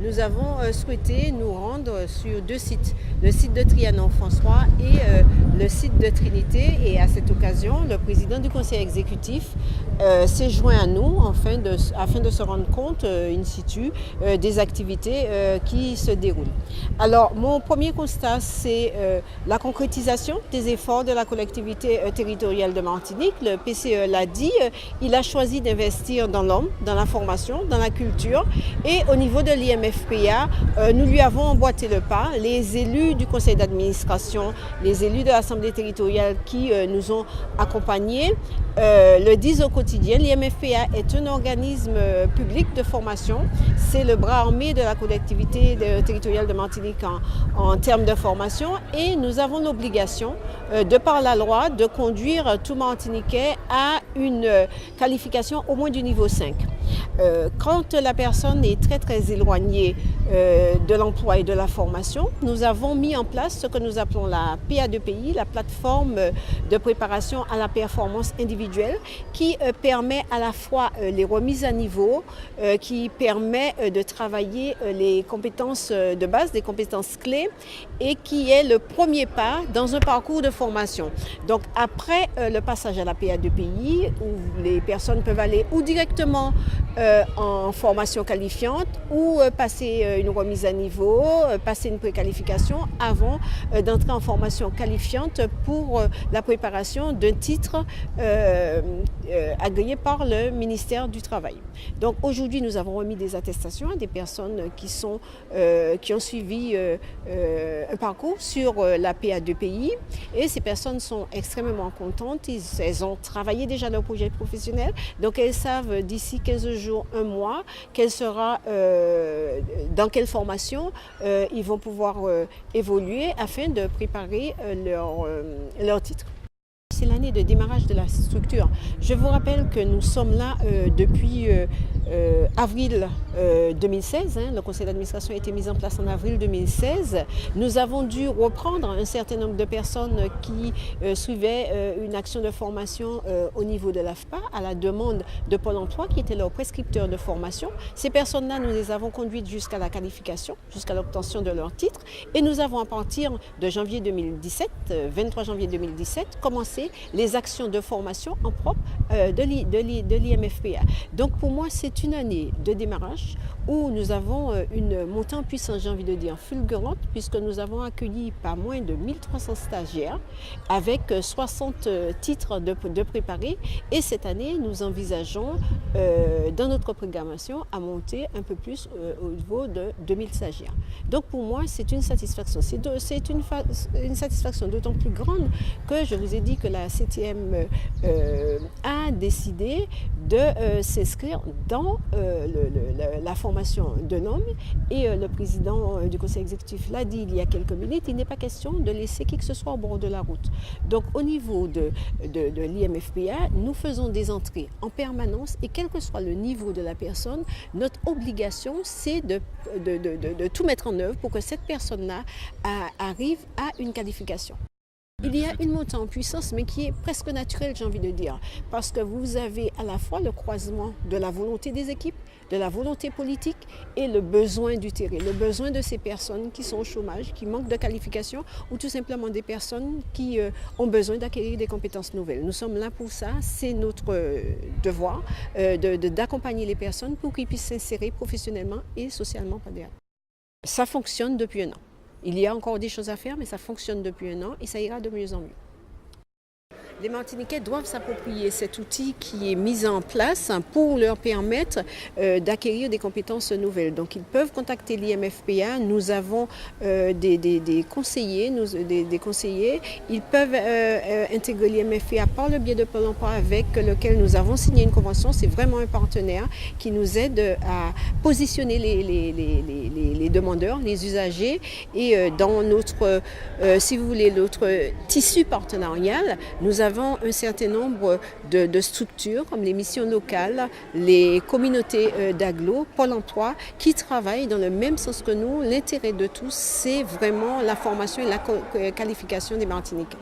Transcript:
nous avons souhaité nous rendre sur deux sites, le site de Trianon-François et le site de Trinité. Et à cette occasion, le président du conseil exécutif s'est joint à nous afin de se rendre compte in situ des activités qui se déroulent. Alors, mon premier constat, c'est la concrétisation des efforts de la collectivité territoriale de Martinique. Le PCE l'a dit, il a choisi d'investir dans l'homme, dans la formation, dans la culture. Et au niveau de l'IMFPA, nous lui avons emboîté le pas. Les élus du conseil d'administration, les élus de l'Assemblée territoriale qui nous ont accompagnés le disent au quotidien. L'IMFPA est un organisme public de formation. C'est le bras armé de la collectivité territoriale de Martinique en termes de formation. Et nous avons l'obligation, de par la loi, de conduire tout Martiniquais à une qualification au moins du niveau 5. Quand la personne est très éloignée de l'emploi et de la formation, nous avons mis en place ce que nous appelons la PA2PI, la plateforme de préparation à la performance individuelle, qui permet à la fois les remises à niveau, qui permet de travailler les compétences de base, des compétences clés, et qui est le premier pas dans un parcours de formation. Donc après le passage à la PA2PI, où les personnes peuvent aller ou directement en formation qualifiante ou passer une remise à niveau, passer une préqualification avant d'entrer en formation qualifiante pour la préparation d'un titre agréé par le ministère du Travail. Donc aujourd'hui, nous avons remis des attestations à des personnes qui ont suivi un parcours sur la PA2PI, et ces personnes sont extrêmement contentes. Elles ont travaillé déjà leur projet professionnel, donc elles savent d'ici 15 jours, un mois, quelle sera, dans quelle formation ils vont pouvoir évoluer afin de préparer leur titre. C'est l'année de démarrage de la structure. Je vous rappelle que nous sommes là depuis avril 2016. Le conseil d'administration a été mis en place en avril 2016. Nous avons dû reprendre un certain nombre de personnes qui suivaient une action de formation au niveau de l'AFPA à la demande de Pôle emploi qui était leur prescripteur de formation. Ces personnes-là, nous les avons conduites jusqu'à la qualification, jusqu'à l'obtention de leur titre, et nous avons à partir de janvier 2017, 23 janvier 2017, commencé les actions de formation en propre de l'IMFPA. Donc pour moi, c'est une année de démarrage où nous avons une montée en puissance, j'ai envie de dire, fulgurante, puisque nous avons accueilli pas moins de 1300 stagiaires avec 60 titres de préparés. Et cette année, nous envisageons dans notre programmation à monter un peu plus au niveau de 2000 stagiaires. Donc pour moi, c'est une satisfaction. C'est une satisfaction d'autant plus grande que je vous ai dit que la CTM a décidé de s'inscrire dans la formation de l'homme, et le président du conseil exécutif l'a dit il y a quelques minutes, il n'est pas question de laisser qui que ce soit au bord de la route. Donc au niveau de l'IMFPA, nous faisons des entrées en permanence, et quel que soit le niveau de la personne, notre obligation c'est de tout mettre en œuvre pour que cette personne-là arrive à une qualification. Il y a une montée en puissance, mais qui est presque naturelle, j'ai envie de dire, parce que vous avez à la fois le croisement de la volonté des équipes, de la volonté politique et le besoin du terrain, le besoin de ces personnes qui sont au chômage, qui manquent de qualification, ou tout simplement des personnes qui ont besoin d'acquérir des compétences nouvelles. Nous sommes là pour ça, c'est notre devoir d'accompagner les personnes pour qu'ils puissent s'insérer professionnellement et socialement. Ça fonctionne depuis un an. Il y a encore des choses à faire, mais ça fonctionne depuis un an et ça ira de mieux en mieux. Les Martiniquais doivent s'approprier cet outil qui est mis en place pour leur permettre d'acquérir des compétences nouvelles. Donc ils peuvent contacter l'IMFPA, nous avons des conseillers, ils peuvent intégrer l'IMFPA par le biais de Pôle emploi avec lequel nous avons signé une convention. C'est vraiment un partenaire qui nous aide à positionner les demandeurs, les usagers, et dans notre, si vous voulez, notre tissu partenarial, nous avons un certain nombre de structures comme les missions locales, les communautés d'agglo, Pôle emploi, qui travaillent dans le même sens que nous. L'intérêt de tous, c'est vraiment la formation et la qualification des Martiniquais.